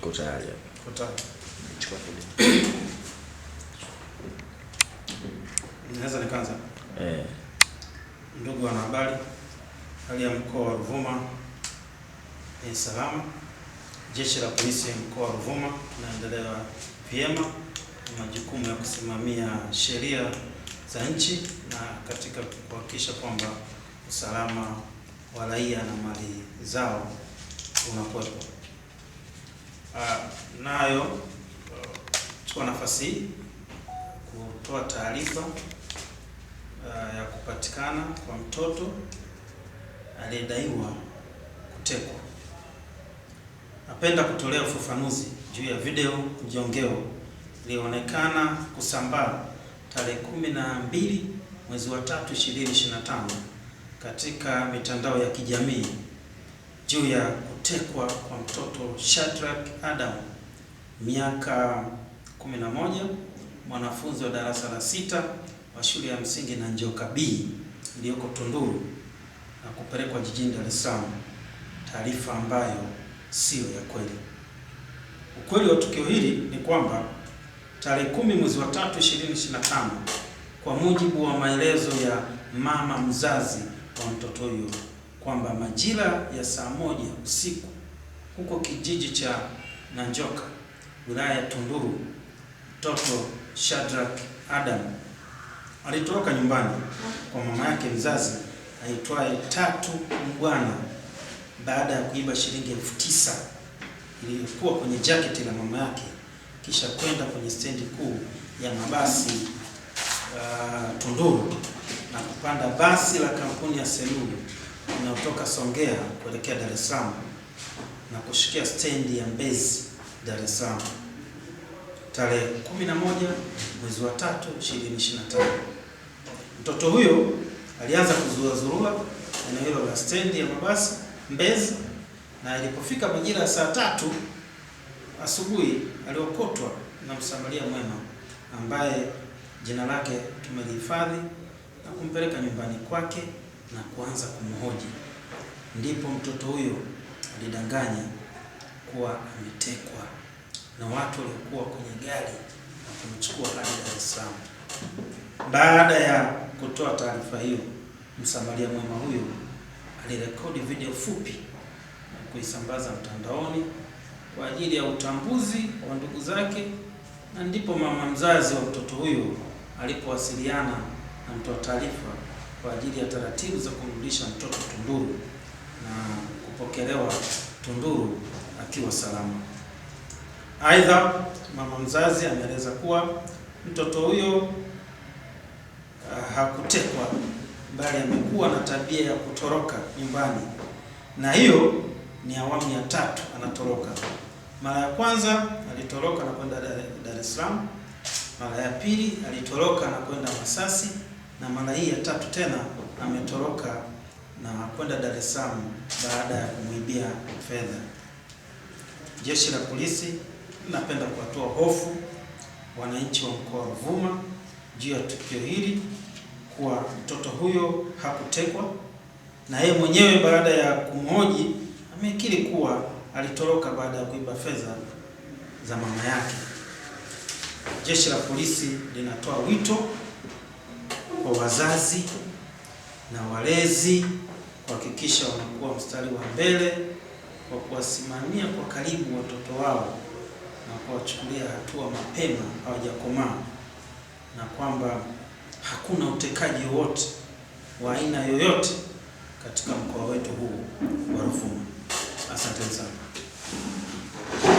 Uko tayari? Uko tayari. Chukua kile. Naweza nikaanza? Ndugu wanahabari, hali ya mkoa wa Ruvuma ni salama. Jeshi la polisi mkoa wa Ruvuma linaendelea vyema na majukumu ya kusimamia sheria za nchi na katika kuhakikisha kwamba usalama wa raia na mali zao unakuwepo. Nayo chukua nafasi hii kutoa taarifa ya kupatikana kwa mtoto aliyedaiwa kutekwa. Napenda kutolea ufafanuzi juu ya video mjongeo ilionekana kusambaa tarehe 12 mwezi wa 3 2025 katika mitandao ya kijamii juu ya kutekwa kwa mtoto Shadrack Adam, miaka 11, mwanafunzi wa darasa la 6 wa shule ya msingi Nanjoka B iliyoko Tunduru na kupelekwa jijini Dar es Salaam, taarifa ambayo sio ya kweli. Ukweli wa tukio hili ni kwamba tarehe 10 mwezi wa 3 2025, kwa mujibu wa maelezo ya mama mzazi wa mtoto huyo, kwamba majira ya saa 1 usiku huko kijiji cha Nanjoka, wilaya ya Tunduru, mtoto Shadrack Adam alitoroka nyumbani kwa mama yake mzazi aitwaye Tatu Mbwana baada ya kuiba shilingi 9,000 iliyokuwa kwenye jaketi la mama yake, kisha kwenda kwenye stendi kuu ya mabasi Tunduru na kupanda basi la kampuni ya Selulu inayotoka Songea kuelekea Dar es Salaam na kushikia stendi ya Mbezi, Dar es Salaam tarehe 11 mwezi wa 3 2025. Mtoto huyo alianza kuzuazurua eneo hilo la stendi ya mabasi Mbezi, na ilipofika majira ya saa 3 asubuhi aliokotwa na msamaria mwema ambaye jina lake tumelihifadhi na kumpeleka nyumbani kwake na kuanza kumhoji. Ndipo mtoto huyo alidanganya kuwa ametekwa na watu waliokuwa kwenye gari na kumchukua hadi Dar es Salaam. Baada ya kutoa taarifa hiyo, msamaria mwema huyo alirekodi video fupi na kuisambaza mtandaoni kwa ajili ya utambuzi wa ndugu zake, na ndipo mama mzazi wa mtoto huyo alipowasiliana na mtoa taarifa kwa ajili ya taratibu za kumrudisha mtoto Tunduru na kupokelewa Tunduru akiwa salama. Aidha, mama mzazi ameeleza kuwa mtoto huyo hakutekwa, bali amekuwa na tabia ya kutoroka nyumbani, na hiyo ni awamu ya 3 anatoroka. Mara ya kwanza alitoroka na kwenda Dar es Salaam, mara ya pili alitoroka na kwenda Masasi, na mara hii ya 3 tena ametoroka na kwenda Dar es Salaam baada ya kumwibia fedha. Jeshi la polisi linapenda kuwatoa hofu wananchi wa mkoa wa Ruvuma juu ya tukio hili, kuwa mtoto huyo hakutekwa, na yeye mwenyewe baada ya kumhoji amekiri kuwa alitoroka baada ya kuiba fedha za mama yake. Jeshi la polisi linatoa wito kwa wazazi na walezi kuhakikisha wanakuwa mstari wa mbele kwa kuwasimamia kwa karibu watoto wao na kuwachukulia hatua mapema hawajakomaa, na kwamba hakuna utekaji wowote wa aina yoyote katika mkoa wetu huu.